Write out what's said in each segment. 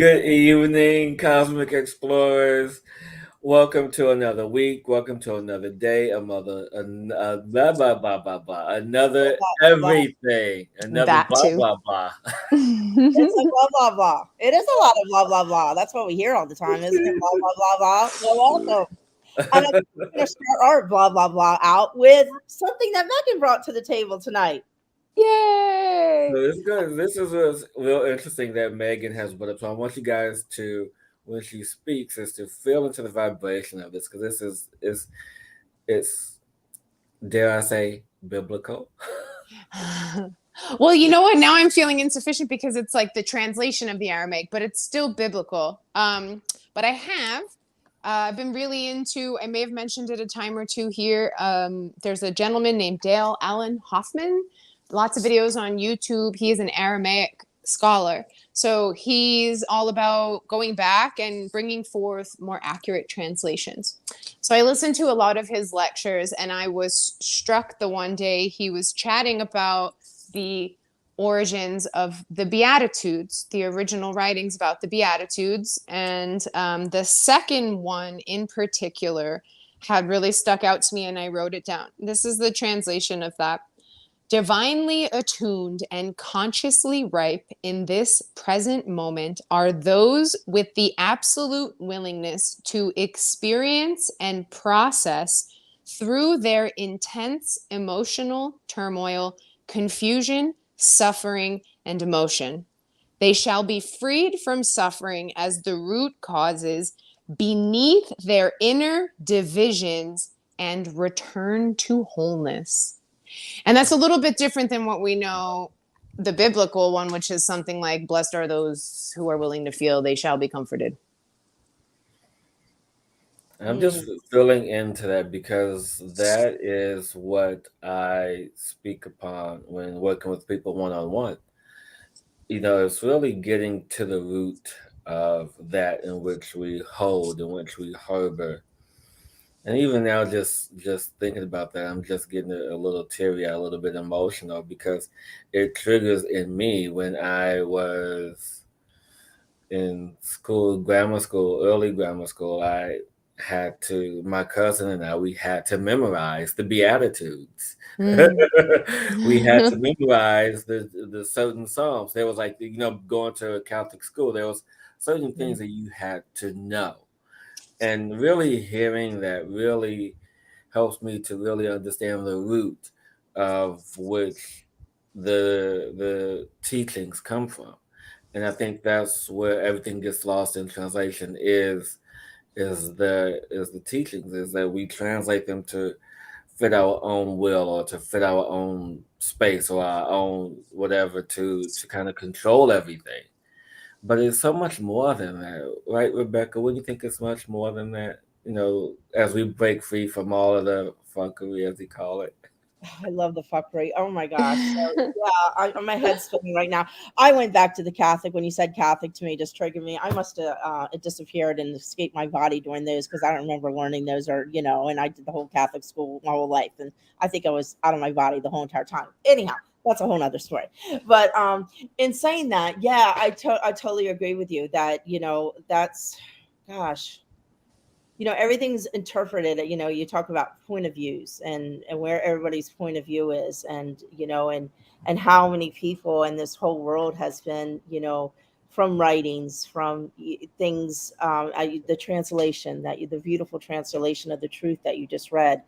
Good evening, Cosmic Explorers. Welcome to another week. Welcome to another day. Blah, blah, blah, blah, blah. Another Blah, blah, blah. everything. Another That blah, too. blah, blah. It's a blah blah blah. It is a lot of blah blah blah. That's what we hear all the time, isn't it? Blah blah blah blah. Well, welcome. And I'm going to start our blah blah blah out with something that Megan brought to the table tonight. Yay! So it's good. This is what's real interesting that Megan has brought up. So I want you guys to, when she speaks, is to feel into the vibration of this because this is it's dare I say biblical. Well, you know what? Now I'm feeling insufficient because it's like the translation of the Aramaic, but it's still biblical. But I've been really into, I may have mentioned it a time or two here. There's a gentleman named Dale Allen Hoffman. Lots of videos on YouTube. He is an Aramaic scholar. So he's all about going back and bringing forth more accurate translations. So I listened to a lot of his lectures, and I was struck the one day he was chatting about the origins of the Beatitudes, the original writings about the Beatitudes. And the second one in particular had really stuck out to me, and I wrote it down. This is the translation of that. Divinely attuned and consciously ripe in this present moment are those with the absolute willingness to experience and process through their intense emotional turmoil, confusion, suffering, and emotion. They shall be freed from suffering as the root causes beneath their inner divisions and return to wholeness. And that's a little bit different than what we know the biblical one, which is something like, blessed are those who are willing to feel, they shall be comforted. I'm just feeling into that because that is what I speak upon when working with people one on one. It's really getting to the root of that in which we hold, in which we harbor. And even now, just thinking about that, I'm just getting a little teary, a little bit emotional because it triggers in me when I was in school, grammar school, early grammar school. My cousin and I, we had to memorize the Beatitudes. Mm. We had to memorize the certain psalms. There was like, going to a Catholic school, there was certain things that you had to know. And really hearing that really helps me to really understand the root of which the teachings come from. And I think that's where everything gets lost in translation is the teachings, is that we translate them to fit our own will or to fit our own space or our own whatever to kind of control everything. But it's so much more than that, right, Rebecca? Wouldn't you think it's much more than that? As we break free from all of the funkery, as you call it. I love the fuckery. Oh my gosh. So yeah, my head's spinning right now. I went back to the Catholic when you said Catholic to me, just triggered me. I must have it disappeared and escaped my body during those because I don't remember learning those and I did the whole Catholic school my whole life, and I think I was out of my body the whole entire time. Anyhow, that's a whole nother story. But in saying that, yeah, I totally agree with you that that's gosh, everything's interpreted. You talk about point of views and where everybody's point of view is, and how many people in this whole world has been, from writings, from things, the translation the beautiful translation of the truth that you just read,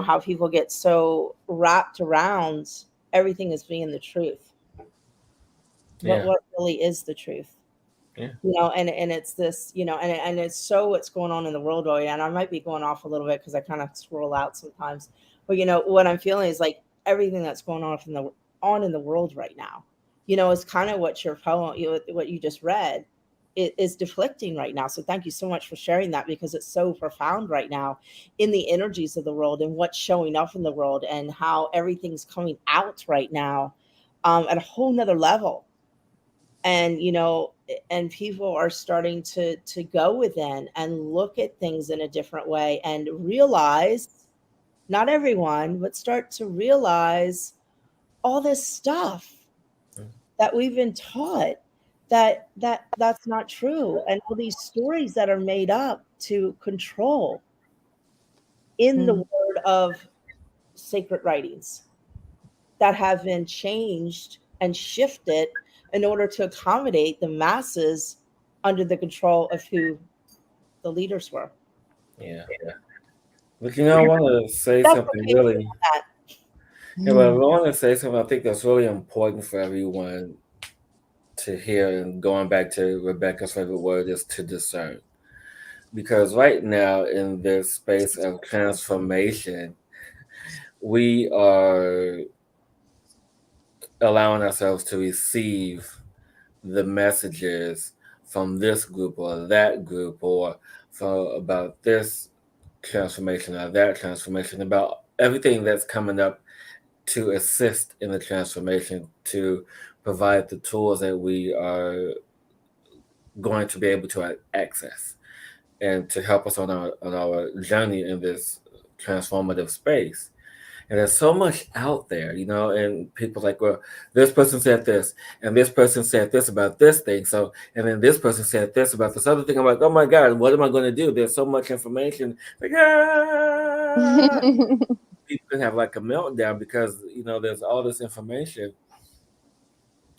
how people get so wrapped around everything as being the truth, but Yeah, what really is the truth? yeah. And it's this, and it's so what's going on in the world right now. And I might be going off a little bit because I kind of swirl out sometimes, but what I'm feeling is like everything that's going on in the world right now, is kind of what your poem, what you just read, is deflecting right now. So thank you so much for sharing that, because it's so profound right now in the energies of the world and what's showing up in the world and how everything's coming out right now, at a whole nother level. And and people are starting to go within and look at things in a different way and realize, not everyone, but start to realize all this stuff Mm. that we've been taught, that's not true, and all these stories that are made up to control in the Mm. word of sacred writings that have been changed and shifted in order to accommodate the masses under the control of who the leaders were. Yeah. But I want to say That's something okay with really. that. Yeah, but I want to say something I think that's really important for everyone to hear. And going back to Rebecca's favorite word is to discern. Because right now, in this space of transformation, we are allowing ourselves to receive the messages from this group or that group, or for about this transformation or that transformation, about everything that's coming up to assist in the transformation, to provide the tools that we are going to be able to access, and to help us on our journey in this transformative space. And there's so much out there, and people like, well, this person said this, and this person said this about this thing. So, and then this person said this about this other thing. I'm like, oh my God, what am I going to do? There's so much information. Like, people can have like a meltdown because, there's all this information.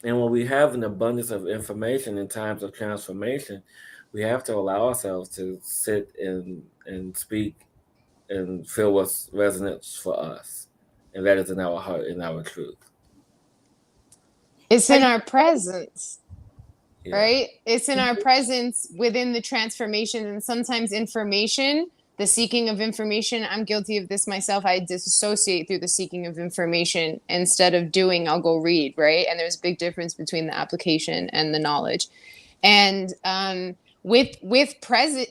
And when we have an abundance of information in times of transformation, we have to allow ourselves to sit and speak and feel what's resonance for us. And that is in our heart, in our truth. It's Have in you, our presence, Yeah. right? It's in our presence within the transformation. And sometimes information, the seeking of information, I'm guilty of this myself. I disassociate through the seeking of information. Instead of doing, I'll go read, right? And there's a big difference between the application and the knowledge. And with present,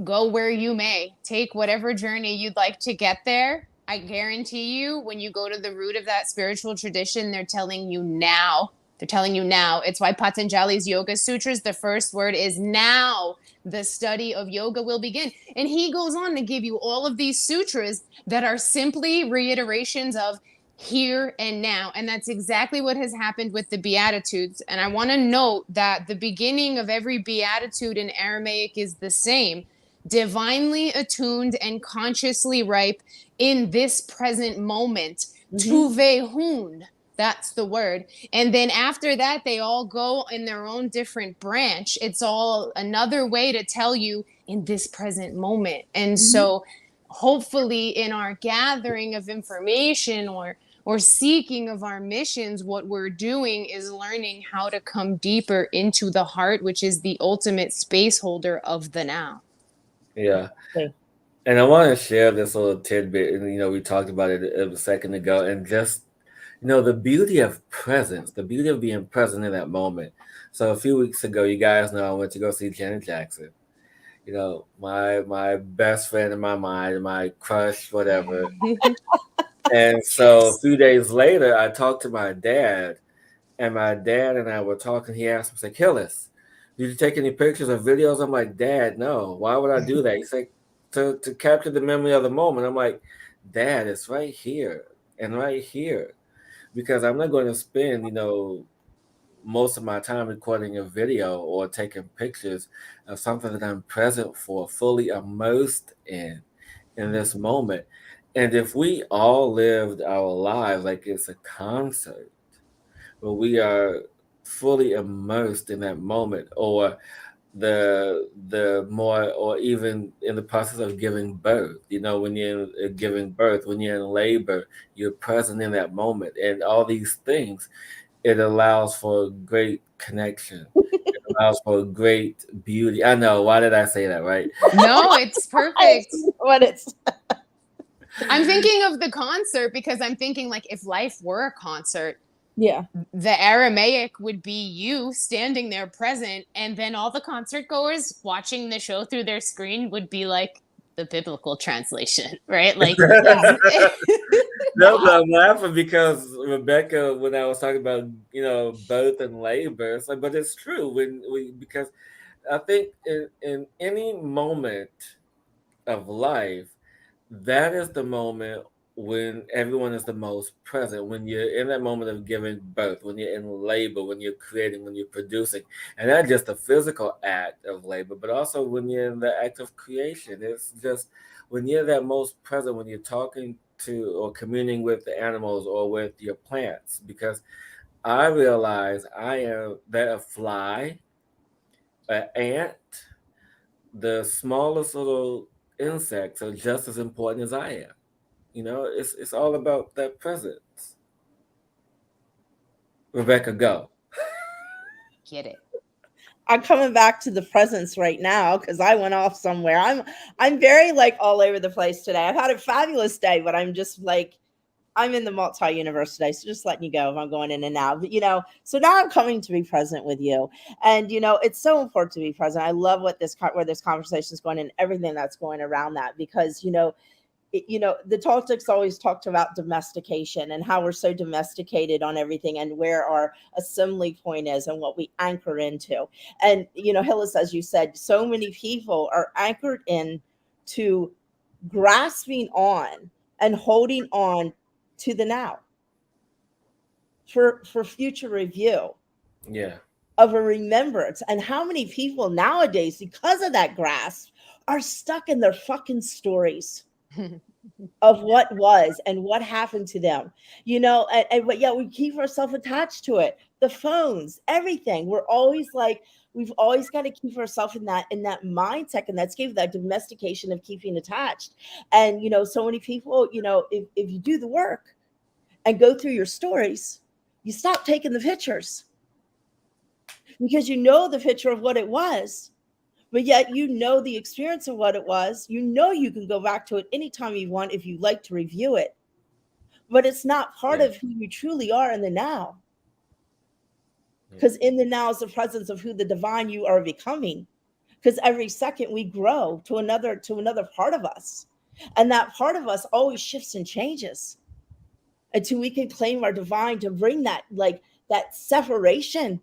go where you may, take whatever journey you'd like to get there. I guarantee you, when you go to the root of that spiritual tradition, they're telling you now. They're telling you now. It's why Patanjali's Yoga Sutras, the first word is now. The study of yoga will begin. And he goes on to give you all of these sutras that are simply reiterations of here and now. And that's exactly what has happened with the Beatitudes. And I want to note that the beginning of every Beatitude in Aramaic is the same: divinely attuned and consciously ripe in this present moment. mhm. Tuve hun. That's the word. And then after that, they all go in their own different branch. It's all another way to tell you in this present moment. And Mhm. so hopefully in our gathering of information or seeking of our missions, what we're doing is learning how to come deeper into the heart, which is the ultimate space holder of the now. Yeah. Okay. And I want to share this little tidbit. And, we talked about it a second ago. And just, the beauty of presence, the beauty of being present in that moment. So a few weeks ago, you guys know I went to go see Janet Jackson. My best friend in my mind, my crush, whatever. And so a few days later, I talked to my dad, and my dad and I were talking. He asked me, he's like, Hillis, did you take any pictures or videos? I'm like, Dad, no. Why would I do that? He's like, to capture the memory of the moment. I'm like, Dad, it's right here and right here. Because I'm not going to spend, most of my time recording a video or taking pictures of something that I'm present for, fully immersed in this moment. And if we all lived our lives like it's a concert, where we are fully immersed in that moment, or the more, or even in the process of giving birth, when you're giving birth, when you're in labor, you're present in that moment, and all these things, it allows for great connection. It allows for great beauty. I know, why did I say that, right? No, it's perfect. What it's I'm thinking of the concert because I'm thinking, like, if life were a concert, yeah. the Aramaic would be you standing there present, and then all the concert goers watching the show through their screen would be like the biblical translation, right? Like, No, but I'm laughing because Rebecca, when I was talking about, birth and labor, it's like, but it's true because I think in any moment of life, that is the moment when everyone is the most present, when you're in that moment of giving birth, when you're in labor, when you're creating, when you're producing, and not just the physical act of labor, but also when you're in the act of creation. It's just when you're that most present, when you're talking to or communing with the animals or with your plants, because I realize I am that a fly, an ant, the smallest little insects are just as important as I am. It's all about that presence. Rebecca, go. Get it. I'm coming back to the presence right now because I went off somewhere. I'm very like all over the place today. I've had a fabulous day, but I'm just like I'm in the multi-universe today, so just letting you go if I'm going in and out. But so now I'm coming to be present with you, and it's so important to be present. I love where this conversation is going and everything that's going around that because the Toltecs always talked about domestication and how we're so domesticated on everything and where our assembly point is and what we anchor into. And Hillis, as you said, so many people are anchored in to grasping on and holding on to the now for future review Yeah. of a remembrance. And how many people nowadays, because of that grasp, are stuck in their fucking stories of what was and what happened to them, but yeah, we keep ourselves attached to it. The phones, everything. We've always got to keep ourselves in that mindset, and that's gave that domestication of keeping attached. And so many people, if you do the work and go through your stories, you stop taking the pictures because the picture of what it was, but yet the experience of what it was. You can go back to it anytime you want if you like to review it, but it's not part Yeah. of who you truly are in the now. Yeah. Because in the now is the presence of who the divine you are becoming. Because every second we grow to another part of us, and that part of us always shifts and changes until we can claim our divine to bring that separation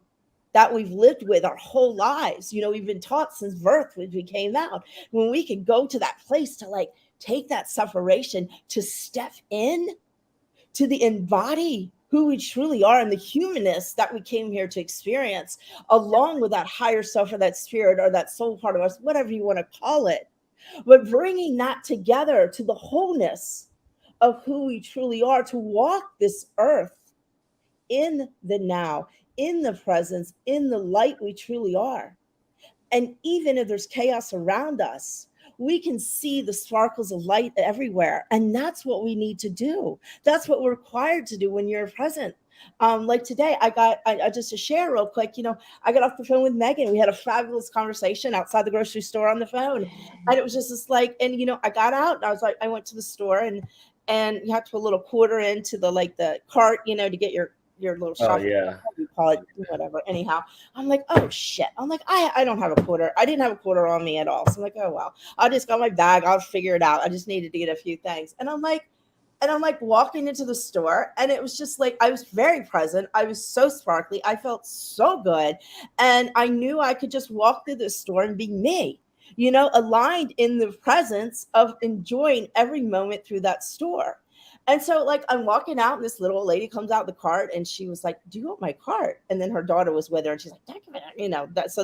that we've lived with our whole lives. We've been taught since birth when we came out. When we can go to that place to take that separation, to step in, to the embody who we truly are and the humanness that we came here to experience, along with that higher self or that spirit or that soul part of us, whatever you want to call it. But bringing that together to the wholeness of who we truly are, to walk this earth in the now, in the presence, in the light we truly are. And even if there's chaos around us, we can see the sparkles of light everywhere. And that's what we need to do. That's what we're required to do when you're present. Like today, I just to share real quick, I got off the phone with Megan. We had a fabulous conversation outside the grocery store on the phone. And it was just like, and I got out and I was like, I went to the store and you have to put a little quarter into the cart, to get your little Oh shopping, yeah. you call it, whatever. Anyhow, I'm like, oh shit. I'm like, I don't have a quarter. I didn't have a quarter on me at all. So I'm like, oh well, I just got my bag. I'll figure it out. I just needed to get a few things. And I'm like walking into the store, and it was just like I was very present. I was so sparkly. I felt so good. And I knew I could just walk through this store and be me, aligned in the presence of enjoying every moment through that store. And so, I'm walking out, and this little lady comes out the cart, and she was like, "Do you want my cart?" And then her daughter was with her, and she's like, "Don't give it," that. So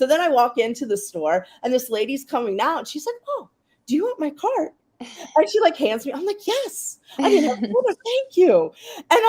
then I walk into the store, and this lady's coming out, and she's like, "Oh, do you want my cart?" And she hands me. I'm like, yes. I didn't have a quarter. Thank you. And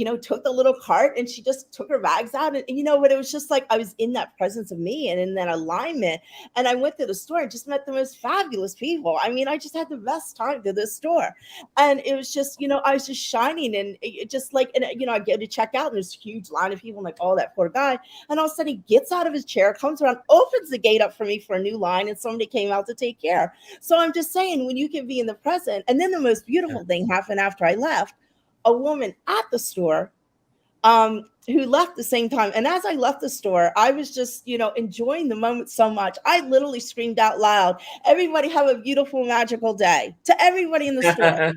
I took the little cart, and she just took her bags out, and but it was just like I was in that presence of me and in that alignment. And I went to the store and just met the most fabulous people. I mean, I just had the best time to the store, and it was just I was just shining, and it just I get to check out, and there's a huge line of people, and oh, that poor guy. And all of a sudden he gets out of his chair, comes around, opens the gate up for me for a new line, and somebody came out to take care. So I'm just saying, when you can be in the present. And then the most beautiful thing happened after I left. A woman at the store who left the same time. And as I left the store, I was just, enjoying the moment so much. I literally screamed out loud, "Everybody have a beautiful, magical day," to everybody in the store.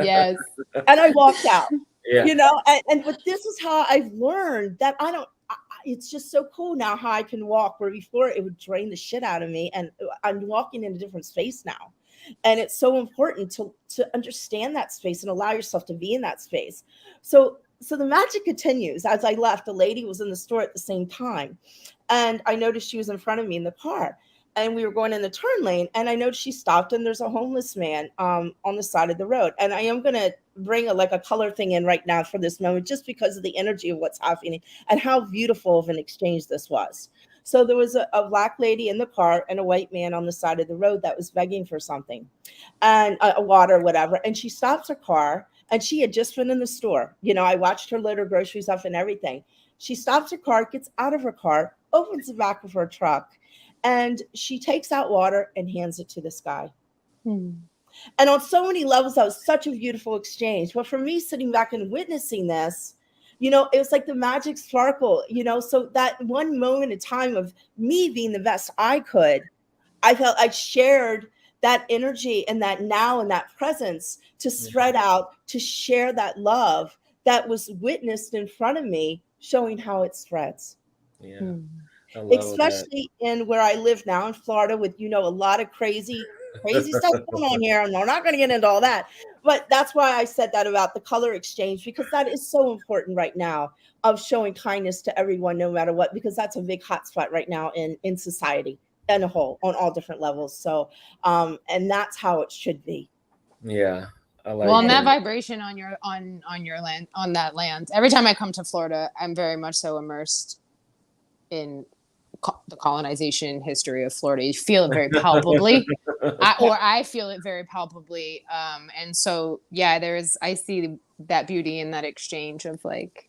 Yes. And I walked out, Yeah. but this is how I've learned that it's just so cool now how I can walk, where before it would drain the shit out of me. And I'm walking in a different space now. And it's so important to understand that space and allow yourself to be in that space. So the magic continues. As I left, the lady was in the store at the same time, and I noticed she was in front of me in the car, and we were going in the turn lane, and I noticed she stopped, and there's a homeless man on the side of the road. And I am going to bring a color thing in right now for this moment, just because of the energy of what's happening and how beautiful of an exchange this was. So there was a black lady in the car and a white man on the side of the road that was begging for something, and a water or whatever. And she stops her car, and she had just been in the store. I watched her load her groceries up and everything. She stops her car, gets out of her car, opens the back of her truck, and she takes out water and hands it to this guy. Hmm. And on so many levels, that was such a beautiful exchange. But for me, sitting back and witnessing this, it was like the magic sparkle, so that one moment in time of me being the best I could, I felt I shared that energy and that now and that presence to spread out, to share that love that was witnessed in front of me, showing how it spreads. Yeah. Hmm. I love that. Especially in where I live now in Florida, with a lot of crazy stuff going on here, and we're not going to get into all that. But that's why I said that about the color exchange, because that is so important right now, of showing kindness to everyone no matter what, because that's a big hot spot right now in society and a whole, on all different levels. So and that's how it should be. Yeah, I Well, like and that And that. vibration on your land, on that land. Every time I come to Florida, I'm very much so immersed in the colonization history of Florida. You feel it very palpably, yeah, or I feel it very palpably. And so, yeah, I see that beauty in that exchange of like,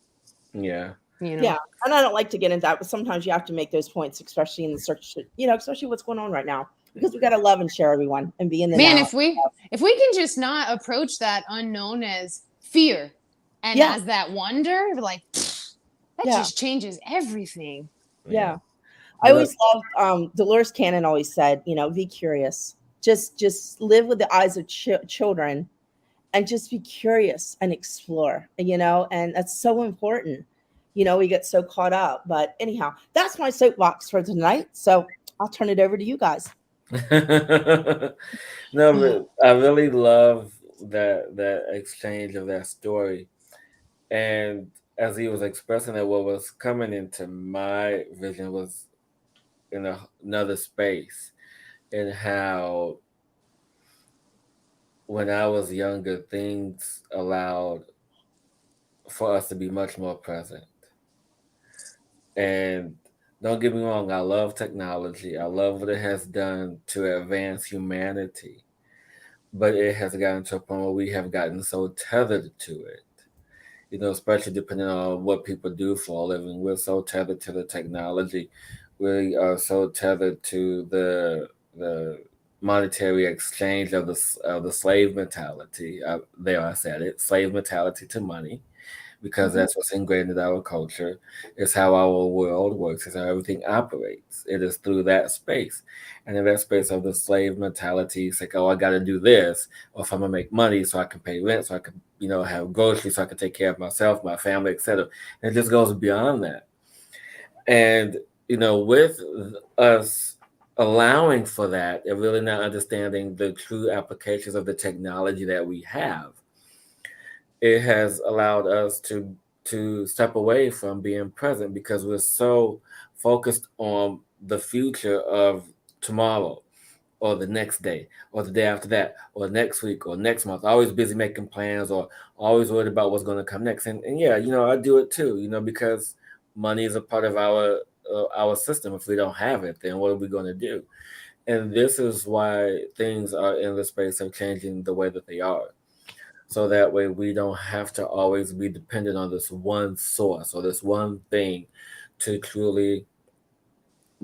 Yeah. you know, yeah. And I don't like to get into that, but sometimes you have to make those points, especially in the search, especially what's going on right now, because we got to love and share everyone and be in the man, now. if we can just not approach that unknown as fear and Yeah, as that wonder, like that yeah, just changes everything. Yeah. yeah. I You know, always loved Dolores Cannon always said, be curious. Just live with the eyes of children, and just be curious and explore, and that's so important. We get so caught up. But anyhow, that's my soapbox for tonight. So I'll turn it over to you guys. no, but I really love that exchange of that story. And as he was expressing it, what was coming into my vision was in another space, and how when I was younger, things allowed for us to be much more present. And don't get me wrong, I love technology. I love what it has done to advance humanity. But it has gotten to a point where we have gotten so tethered to it. Especially depending on what people do for a living. We're so tethered to the technology. We are so tethered to the monetary exchange of the slave mentality. There, I said it, slave mentality to money, because Mhm. that's what's ingrained in our culture. It's how our world works. It's how everything operates. It is through that space. And in that space of the slave mentality, it's like, oh, I got to do this, or if I'm gonna make money so I can pay rent, so I can, have groceries, so I can take care of myself, my family, etc. And it just goes beyond that. And with us allowing for that and really not understanding the true applications of the technology that we have, it has allowed us to step away from being present, because we're so focused on the future of tomorrow, or the next day, or the day after that, or next week, or next month. Always busy making plans, or always worried about what's going to come next. And yeah, I do it too. Because money is a part of our system. If we don't have it, then what are we going to do? And this is why things are in the space of changing the way that they are, so that way we don't have to always be dependent on this one source or this one thing to truly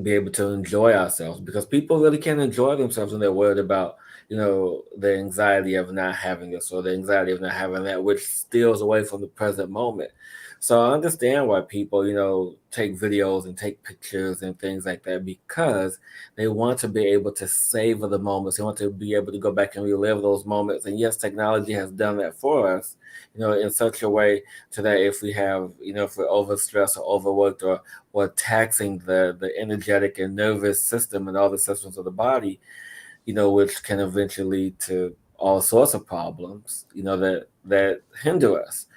be able to enjoy ourselves, because people really can't enjoy themselves when they're worried about the anxiety of not having this, or the anxiety of not having that, which steals away from the present moment. So I understand why people take videos and take pictures and things like that, because they want to be able to savor the moments. They want to be able to go back and relive those moments. And yes, technology has done that for us, in such a way to that if we have, if we're overstressed or overworked, or taxing the energetic and nervous system and all the systems of the body, which can eventually lead to all sorts of problems, that hinder us.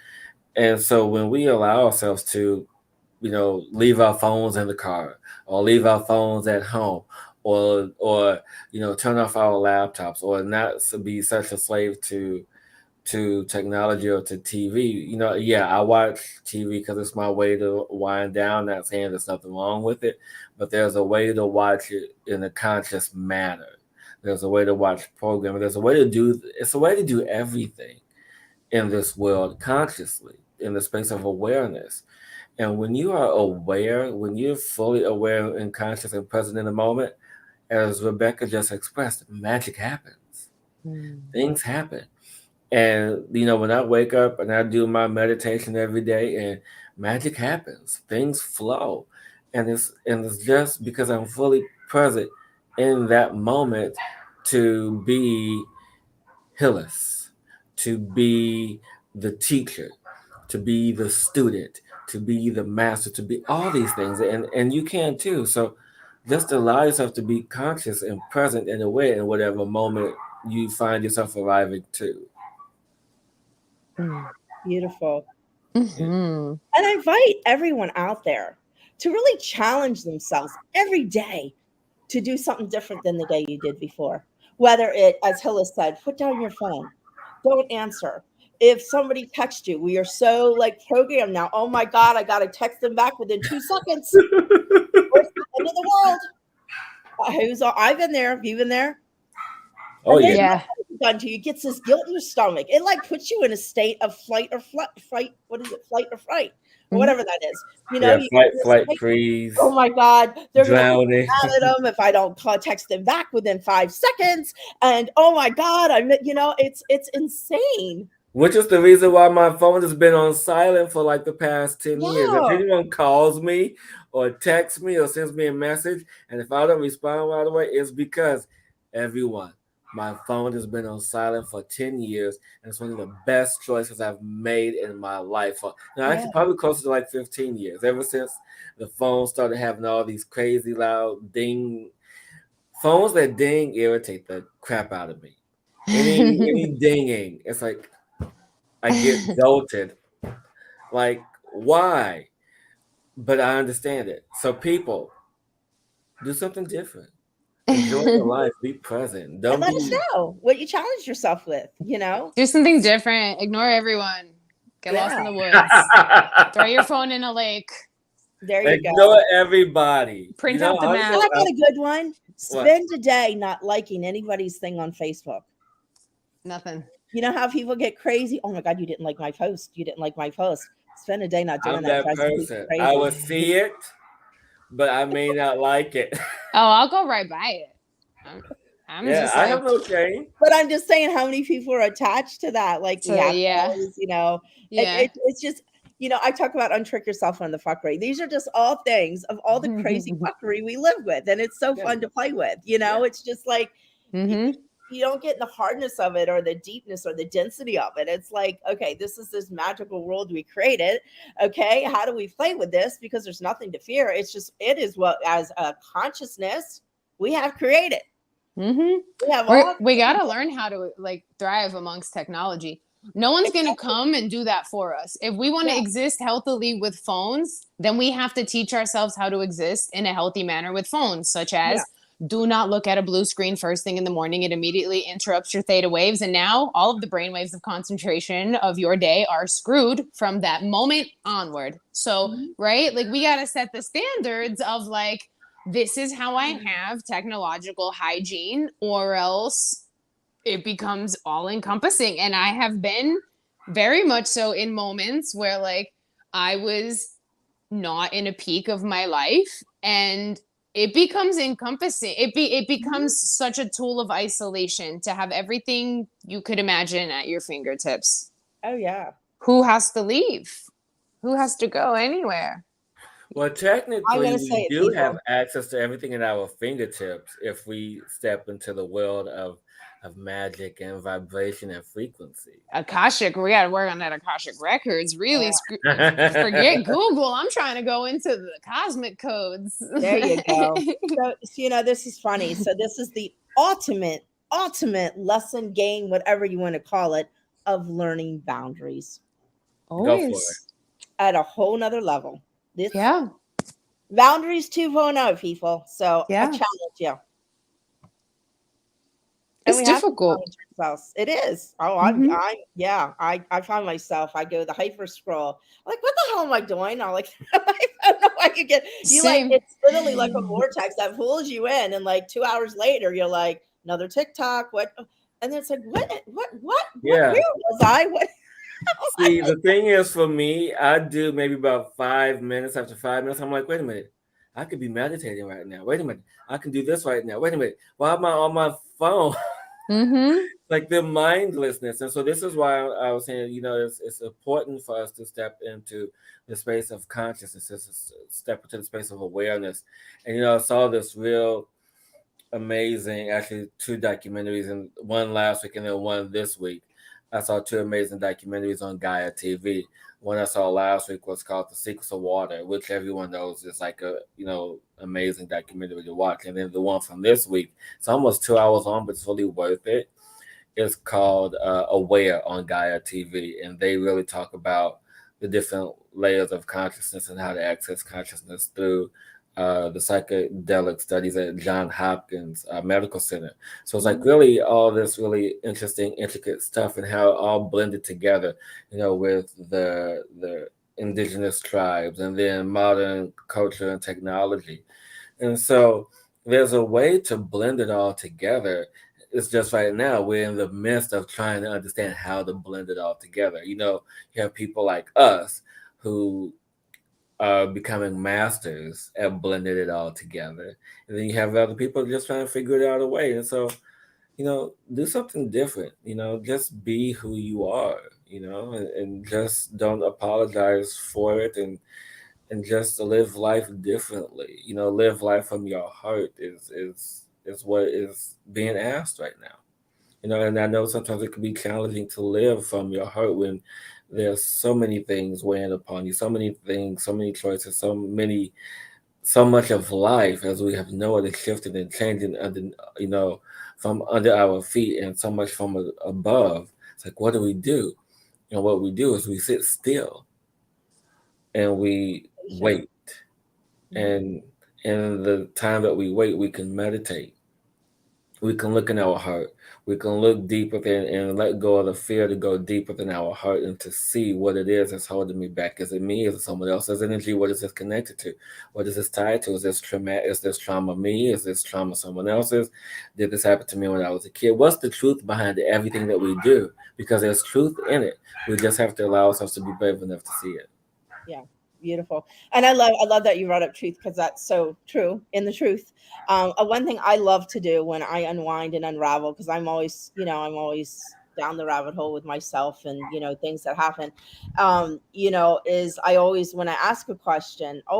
And so when we allow ourselves to, leave our phones in the car, or leave our phones at home, or turn off our laptops, or not be such a slave to technology or to TV. Yeah, I watch TV because it's my way to wind down. Not saying there's nothing wrong with it, but there's a way to watch it in a conscious manner. There's a way to watch programming. It's a way to do everything in this world consciously, in the space of awareness. And when you are aware, when you're fully aware and conscious and present in the moment, as Rebecka just expressed, magic happens. Things happen. And when I wake up and I do my meditation every day, and magic happens, things flow, and it's just because I'm fully present in that moment to be Hillis, to be the teacher, to be the student, to be the master, to be all these things, and you can too. So just allow yourself to be conscious and present and aware in whatever moment you find yourself arriving to. Beautiful. Mm-hmm. And I invite everyone out there to really challenge themselves every day to do something different than the day you did before. Whether it, as Hillis said, put down your phone, don't answer. If somebody texts you, we are so like programmed now. Oh my God, I got to text them back within 2 seconds. It's the end of the world. I've been there. Have you been there? Oh And then yeah. Yeah. done to you, gets this guilt in your stomach. It like puts you in a state of flight or fright. What is it? Flight or fright, or whatever that is. Yeah, You flight, get this flight, like, freeze, oh my God, they're gonna think drowning. I'm mad at them if I don't text them back within 5 seconds. And oh my God, it's insane. Which is the reason why my phone has been on silent for like the past 10 years. If Yeah, anyone calls me or texts me or sends me a message, and if I don't respond right away, it's because everyone, my phone has been on silent for 10 years, and it's one of the best choices I've made in my life. Now, yeah, actually, probably closer to like 15 years, ever since the phone started having all these crazy loud ding. Phones that ding irritate the crap out of me. Any dinging, it's like I get jolted. Like, why? But I understand it. So people, do something different. Enjoy your life. Be present. and Don't let us be. know what you challenge yourself with. You know, Do something different. Ignore everyone. Get lost in yeah. the woods. Throw your phone in a lake. There you go. Ignore everybody. Print out the I map. got a good one. What? Spend a day not liking anybody's thing on Facebook. Nothing. You know how people get crazy? Oh my God, you didn't like my post. You didn't like my post. Spend a day not doing I'm that. that Drives people person. crazy. I will see it, but I may not like it. Oh, I'll go right by it. I'm Yeah, just I like, have no shame. But I'm just saying how many people are attached to that. Like we so have yeah, always, yeah. it's just, I talk about untrick yourself on the fuckery. These are just all things of all the crazy fuckery we live with. And it's so Yeah. fun to play with, Yeah. it's just like, hmm you don't get the hardness of it or the deepness or the density of it. It's like, okay, this is this magical world we created. Okay, how do we play with this? Because there's nothing to fear. It is what, as a consciousness, we have created. hmm We have all. We gotta learn how to like thrive amongst technology. No one's gonna come and do that for us. If we want to Yeah. exist healthily with phones, then we have to teach ourselves how to exist in a healthy manner with phones, such as do not look at a blue screen first thing in the morning. It immediately interrupts your theta waves. And now all of the brain waves of concentration of your day are screwed from that moment onward. So, right? Like we gotta set the standards of like, this is how I have technological hygiene, or else it becomes all encompassing. And I have been very much so in moments where like I was not in a peak of my life, and it becomes encompassing. It becomes such a tool of isolation to have everything you could imagine at your fingertips. Oh yeah. Who has to leave? Who has to go anywhere? Well, I'm technically, gonna we say it's do have evil. access to everything at our fingertips if we step into the world of magic and vibration and frequency. Akashic, we got to work on that Akashic records. Really, Yeah. forget Google. I'm trying to go into the cosmic codes. There you go. So, this is funny. So this is the ultimate lesson, game, whatever you want to call it, of learning boundaries Go for it. Always. at a whole nother level. This Yeah. boundaries 2.0, people. So I Yeah. challenge you. And It's we have to difficult. challenge ourselves. It is. Oh, Hmm. yeah. I find myself. I go the hyper scroll. I'm like, what the hell am I doing? I'm like, I don't know. I could get you like. Same. It's literally like a vortex that pulls you in, and like 2 hours later, you're like another TikTok. What? And then it's like, what? Yeah. Where was I? What? See, the thing is, for me, I do maybe about 5 minutes. After 5 minutes, I'm like, wait a minute, I could be meditating right now. Wait a minute, I can do this right now. Wait a minute, why am I on my phone? Hmm. Like the mindlessness. And so this is why I was saying, it's important for us to step into the space of consciousness, step into the space of awareness. And I saw this real amazing, actually two documentaries, and one last week and then one this week. I saw two amazing documentaries on Gaia TV. One I saw last week was called The Secrets of Water, which everyone knows is like a amazing documentary to watch. And then the one from this week, it's almost 2 hours long, but it's really worth it. It's called Aware on Gaia TV, and they really talk about the different layers of consciousness and how to access consciousness through the psychedelic studies at John Hopkins Medical Center. So it's like really all this really interesting, intricate stuff, and how it all blended together, with the indigenous tribes and then modern culture and technology. And so there's a way to blend it all together. It's just right now we're in the midst of trying to understand how to blend it all together. You have people like us who are becoming masters at blending it all together. And then you have other people just trying to figure it out a way. And so, do something different, just be who you are, and just don't apologize for it, and just live life differently. Live life from your heart is what is being asked right now. And I know sometimes it can be challenging to live from your heart when there's so many things weighing upon you, so many things, so many choices, so much of life, as we have known, is shifting and changing you know, from under our feet, and so much from above. It's like, what do we do? And what we do is we sit still and we wait. And in the time that we wait, we can meditate. We can look in our heart. We can look deep within and let go of the fear to go deep within our heart and to see what it is that's holding me back. Is it me? Is it someone else's energy? What is this connected to? What is this tied to? Is this trauma? Is this trauma me? Is this trauma someone else's? Did this happen to me when I was a kid? What's the truth behind everything that we do? Because there's truth in it. We just have to allow ourselves to be brave enough to see it. Yeah, beautiful. And I love that you brought up truth because that's so true in the truth. One thing I love to do when I unwind and unravel, because I'm always down the rabbit hole with myself and things that happen. Is I always, when I ask a question, I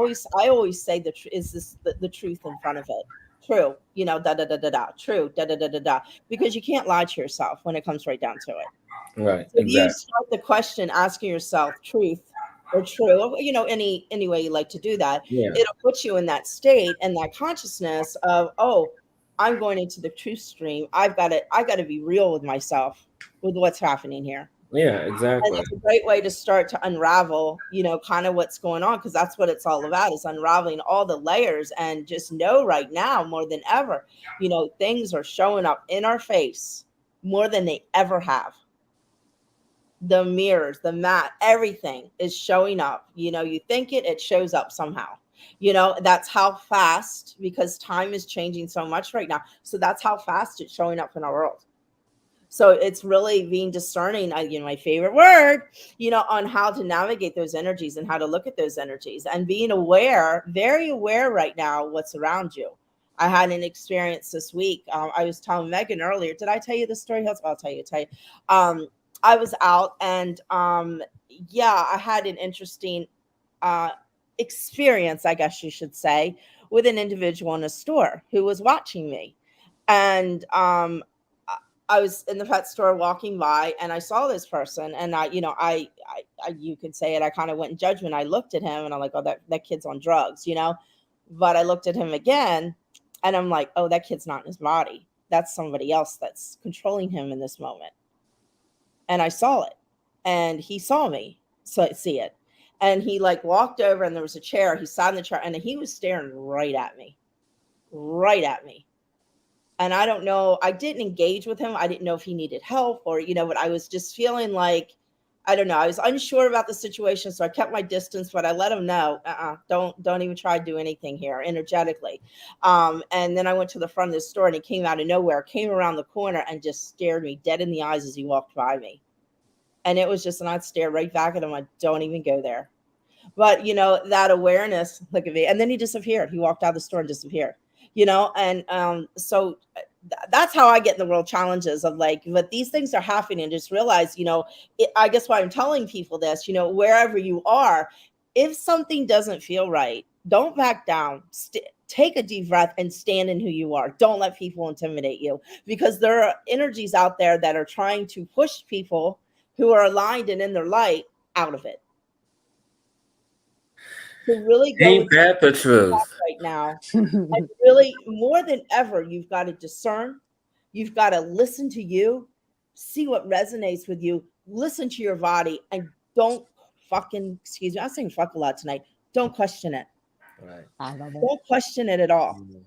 always say is this the truth in front of it? True, da da da da da. True, da da da da da. Because you can't lie to yourself when it comes right down to it. Right, So if you exactly. start the question asking yourself truth or true, any way you like to do that, Yeah, it'll put you in that state and that consciousness of, oh, I'm going into the truth stream. I got to be real with myself with what's happening here. yeah, And exactly. it's a great way to start to unravel, kind of what's going on, because that's what it's all about, is unraveling all the layers. And just know right now more than ever, things are showing up in our face more than they ever have. The mirrors, the mat, everything is showing up. You think it shows up somehow. That's how fast, because time is changing so much right now. So that's how fast it's showing up in our world. So it's really being discerning, my favorite word, on how to navigate those energies and how to look at those energies and being aware, very aware right now what's around you. I had an experience this week. I was telling Megan earlier. Did I tell you the story? I'll tell you. I was out and yeah, I had an interesting uh, experience, I guess you should say, with an individual in a store who was watching me. And I was in the pet store walking by and I saw this person and I you could say it, I kind of went in judgment. I looked at him and I'm like, oh, that kid's on drugs. But I looked at him again and I'm like, oh, that kid's not in his body. that's somebody else that's controlling him in this moment. And I saw it, and he saw me see it. And he like walked over, and there was a chair. He sat in the chair, and he was staring right at me, right at me. And I don't know, I didn't engage with him. I didn't know if he needed help or, but I was just feeling like, I don't know. I was unsure about the situation. So I kept my distance, but I let him know, don't even try to do anything here energetically. And then I went to the front of the store, and he came out of nowhere, came around the corner, and just stared me dead in the eyes as he walked by me. And it was just, and I'd stare right back at him. I don't even go there. But, that awareness, look at me. And then he disappeared. He walked out of the store and disappeared, and so that's how I get in the world challenges of like, but these things are happening, and just realize, I guess why I'm telling people this, wherever you are, if something doesn't feel right, don't back down. Take a deep breath and stand in who you are. Don't let people intimidate you, because there are energies out there that are trying to push people who are aligned and in their light out of it. To really go Ain't that the truth? right now. And really, more than ever, you've got to discern. You've got to listen to you, see what resonates with you, listen to your body, and don't fucking, excuse me, I'm saying fuck a lot tonight. Don't question it. Right. Don't question it at all. Mm-hmm.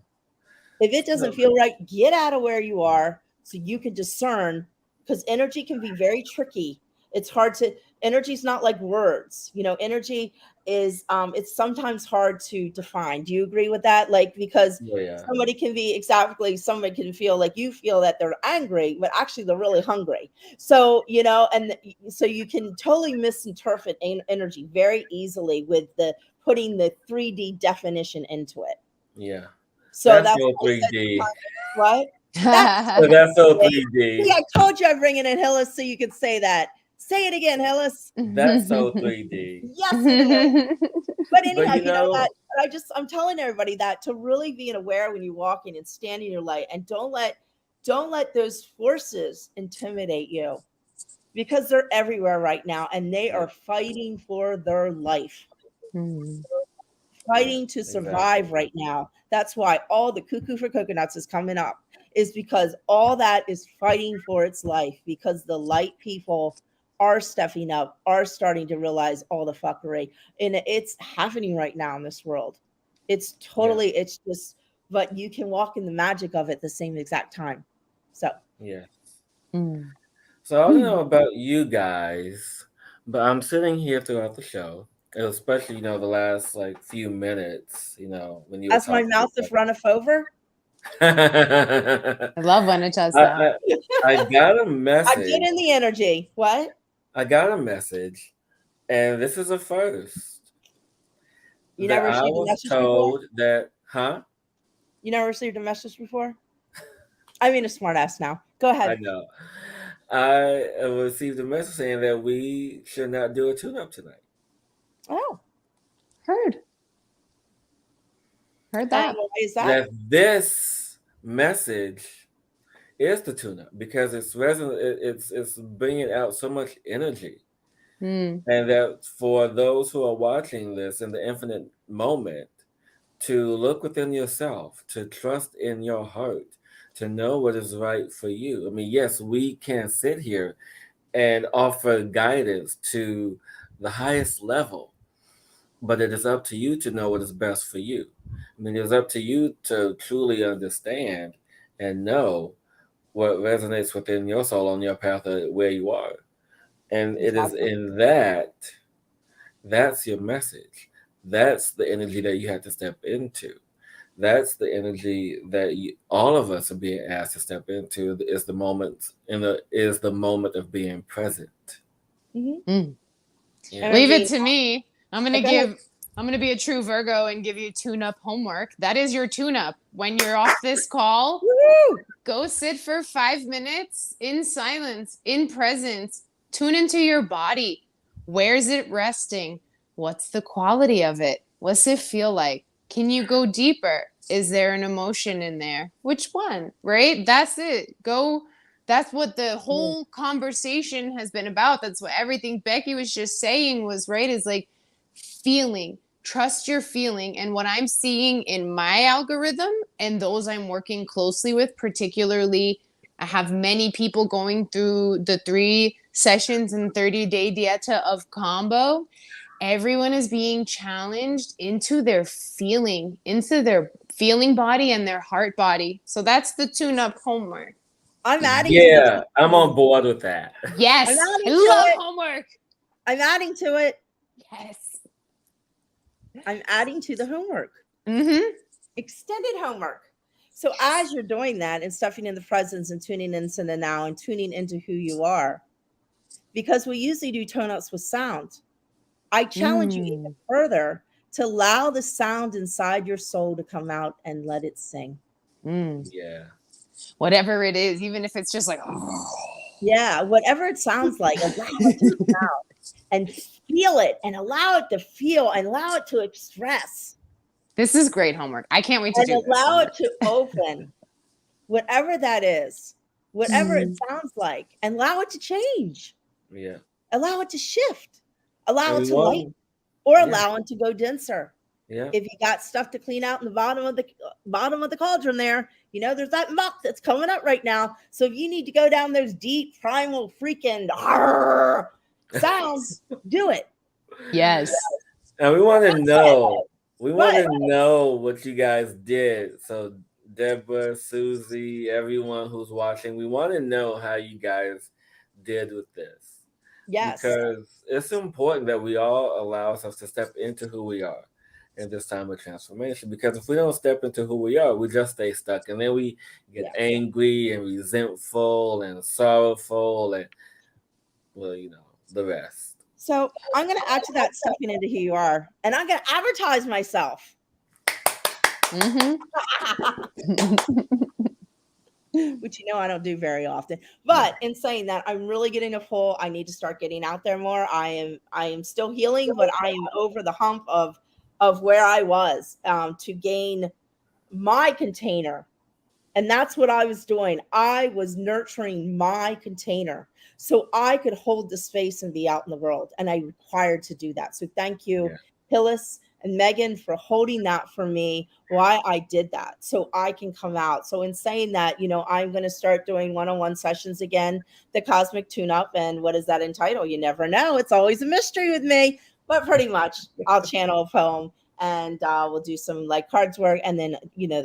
If it doesn't feel right, get out of where you are so you can discern, because energy can be very tricky. It's hard to, energy's not like words, energy is, it's sometimes hard to define. Do you agree with that? Like, because somebody can be somebody can feel like you feel that they're angry, but actually they're really hungry. So, and so you can totally misinterpret energy very easily with putting the 3D definition into it. Yeah. So that's so 3D. What? That's so 3D. See, I told you I'm bringing in Hillis so you could say that. Say it again, Hillis. That's so 3D. Yes, it is. But anyhow, that I'm telling everybody that to really being aware when you're walking and standing in your light, and don't let those forces intimidate you, because they're everywhere right now, and they are fighting for their life. Fighting to survive right now. That's why all the cuckoo for coconuts is coming up, is because all that is fighting for its life, because the light people are stepping up, are starting to realize all the fuckery. And it's happening right now in this world. It's totally, it's just, but you can walk in the magic of it at the same exact time. So, yeah. So I don't know about you guys, but I'm sitting here throughout the show, especially, the last like few minutes, when you as my mouth is runneth over. I love when it does that. I got a message. I get in the energy. What? I got a message, and this is a first. You never received a message told before? That, huh? You never received a message before? I mean, a smart ass now. Go ahead. I know. I received a message saying that we should not do a tune-up tonight. Oh. Heard that. Why is that? This message is the tune-up, because it's it's bringing out so much energy. And that for those who are watching this in the infinite moment, to look within yourself, to trust in your heart, to know what is right for you. I mean, yes, we can sit here and offer guidance to the highest level, but it is up to you to know what is best for you. I mean, it's up to you to truly understand and know what resonates within your soul on your path of where you are. And it is in that's your message. That's the energy that you have to step into. That's the energy that all of us are being asked to step into. Is the moment of being present. Mm-hmm. Yeah. Leave it to me. I'm gonna be a true Virgo and give you tune-up homework. That is your tune-up. When you're off this call, go sit for 5 minutes in silence, in presence. Tune into your body. Where's it resting? What's the quality of it? What's it feel like? Can you go deeper? Is there an emotion in there? Which one? Right? That's it. Go. That's what the whole conversation has been about. That's what everything Becky was just saying was, right, is like feeling, trust your feeling. And what I'm seeing in my algorithm and those I'm working closely with, particularly, I have many people going through the 3 sessions and 30-day dieta of combo. Everyone is being challenged into their feeling body and their heart body. So that's the tune-up homework. I'm adding to Yeah, the I'm on board with that. Yes, I'm I adding to love it. homework. I'm adding to it. Yes. I'm adding to the homework. Mm-hmm. Extended homework. So as you're doing that and stuffing in the presence and tuning into the now and tuning into who you are, because we usually do tone ups with sound, I challenge you even further to allow the sound inside your soul to come out and let it sing. Yeah. Whatever it is, even if it's just like, yeah, whatever it sounds like, allow it to come out and feel it and allow it to feel and allow it to express. This is great homework. I can't wait to do this. And allow it to open, whatever that is, whatever it sounds like, and allow it to change. Yeah. Allow it to shift. Allow And it to lighten, or allow it to go denser. Yeah. If you got stuff to clean out in the bottom of the cauldron there, there's that muck that's coming up right now. So if you need to go down those deep primal freaking sounds, do it. Yes. And we want to know. We want to know what you guys did. So Deborah, Susie, everyone who's watching, we want to know how you guys did with this. Yes. Because it's important that we all allow ourselves to step into who we are in this time of transformation. Because if we don't step into who we are, we just stay stuck. And then we get angry and resentful and sorrowful and, well, the rest. So I'm going to add to that stepping into who you are. And I'm going to advertise myself. Which I don't do very often. But in saying that, I'm really getting a pull. I need to start getting out there more. I am still healing, but I am over the hump of where I was to gain my container. And that's what I was doing. I was nurturing my container so I could hold the space and be out in the world. And I required to do that. So thank you, Hillis and Megan, for holding that for me while I did that so I can come out. So in saying that, I'm going to start doing one-on-one sessions again, the Cosmic Tune-Up. And what does that entitle? You never know. It's always a mystery with me. But pretty much I'll channel a poem and we'll do some cards work. And then,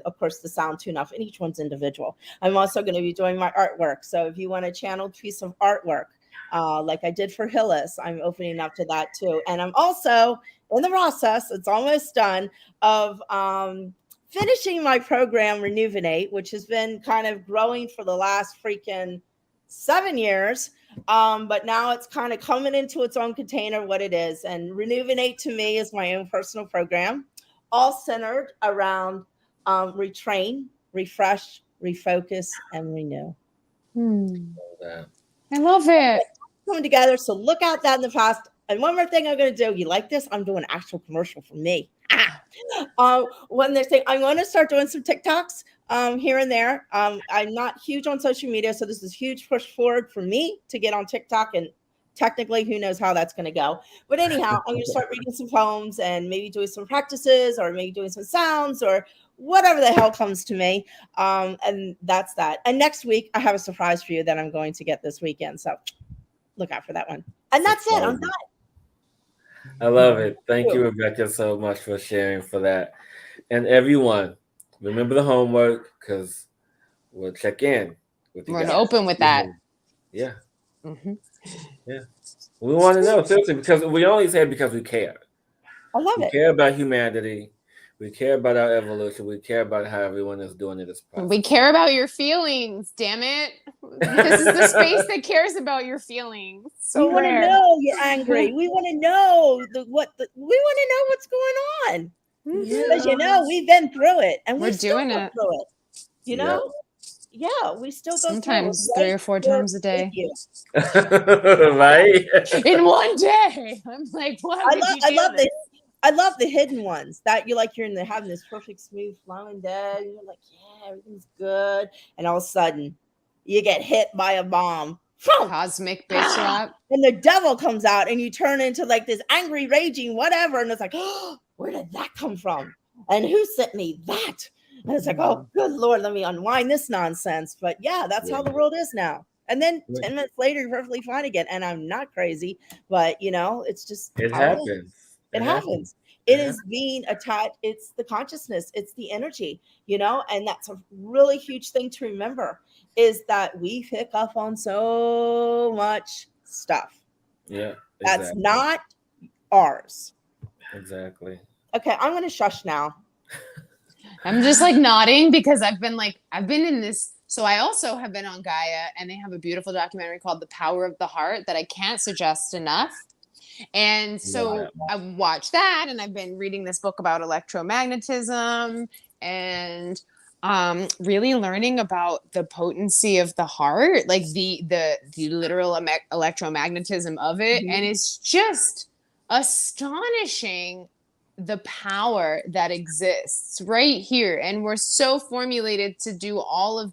of course, the sound tune-up. And each one's individual. I'm also going to be doing my artwork. So if you want a channeled piece of artwork, like I did for Hillis, I'm opening up to that too. And I'm also in the process, it's almost done, of finishing my program Rejuvenate, which has been kind of growing for the last freaking 7 years. But now it's kind of coming into its own container, what it is. And Rejuvenate to me is my own personal program, all centered around retrain, refresh, refocus, and renew. I love it. Coming together. So look out that in the past. And one more thing I'm going to do. You like this? I'm doing an actual commercial for me. When they're saying I'm going to start doing some TikToks here and there. I'm not huge on social media, so this is a huge push forward for me to get on TikTok. And technically, who knows how that's going to go. But anyhow, I'm going to start reading some poems and maybe doing some practices or maybe doing some sounds or whatever the hell comes to me. And that's that. And next week, I have a surprise for you that I'm going to get this weekend. So look out for that one. And that's it. I'm done. I love it. Thank you, Rebecka, so much for sharing for that. And everyone, remember the homework because we'll check in with you We're guys. open with that. Yeah. Yeah. We want to know, seriously, because we only say it because we care. I love it. We care about humanity. We care about our evolution. We care about how everyone is doing it. We care about your feelings, damn it. This is the space that cares about your feelings. So we want to know you're angry. We want to know we want to know what's going on. Because we've been through it and we're doing it. Through it. Yeah, we still go sometimes 3 or 4 times a day. Right? In one day. I'm like, what? I love the hidden ones that you're having this perfect, smooth, flowing day. And you're like, yeah, everything's good. And all of a sudden, you get hit by a bomb. Cosmic bitch rap. And the devil comes out and you turn into this angry, raging, whatever. And it's like, where did that come from? And who sent me that? And it's like, oh, good Lord, let me unwind this nonsense. But yeah, that's how the world is now. And then 10 minutes later, you're perfectly fine again. And I'm not crazy, but it's just It how happens. It happens. It is being attached. It's the consciousness. It's the energy, and that's a really huge thing to remember is that we pick up on so much stuff. Yeah. Exactly. That's not ours. Exactly. Okay, I'm going to shush now. I'm just like nodding because I've been in this. So I also have been on Gaia, and they have a beautiful documentary called The Power of the Heart that I can't suggest enough. And so I watched that, and I've been reading this book about electromagnetism and really learning about the potency of the heart, like the literal electromagnetism of it. And it's just astonishing the power that exists right here. And we're so formulated to do all of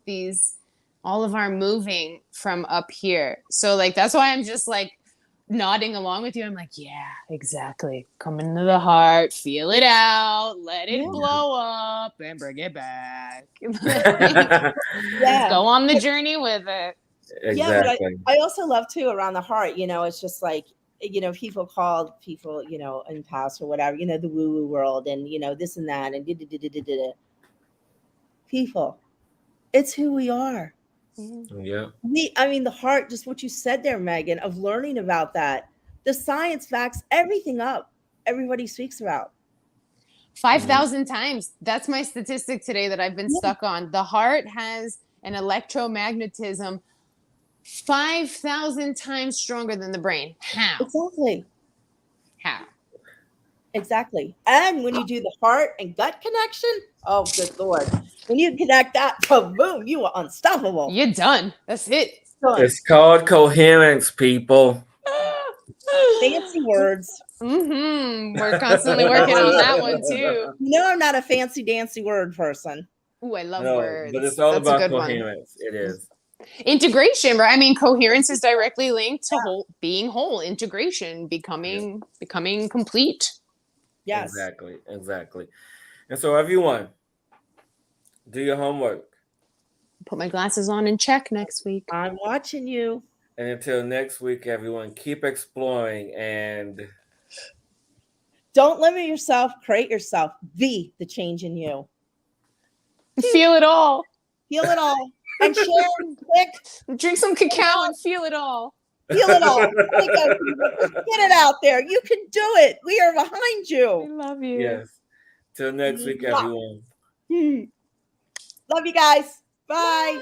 our moving from up here. So like, that's why I'm just like nodding along with you. I'm like, yeah, exactly. Come into the heart, feel it out, let it blow up, and bring it back. Let's go on the journey with it. Exactly. Yeah, but I also love too around the heart. It's just like people called people in past or whatever. The woo woo world and this and that and people. It's who we are. Yeah. The heart, just what you said there, Megan, of learning about that. The science backs everything up. Everybody speaks about 5,000 times. That's my statistic today that I've been stuck on. The heart has an electromagnetism 5,000 times stronger than the brain. How? Exactly. How? Exactly. And when you do the heart and gut connection, oh, good Lord. When you connect that, boom, you are unstoppable. You're done. That's it. It's called coherence, people. Fancy words. We're constantly working on that one too. I'm not a fancy dancy word person. Ooh, I love words. But it's all That's about a good coherence. It is. Integration, right? I mean, coherence is directly linked to being whole. Integration, becoming complete. Yes. Exactly. And so everyone, do your homework. Put my glasses on and check next week. I'm watching you. And until next week, everyone, keep exploring and don't limit yourself. Create yourself. Be the change in you. Feel it all. Feel it all. And share quick. Drink some cacao and feel it all. Feel it all. Get it out there. You can do it. We are behind you. We love you. Yes. Till next week, everyone. Love you guys. Bye.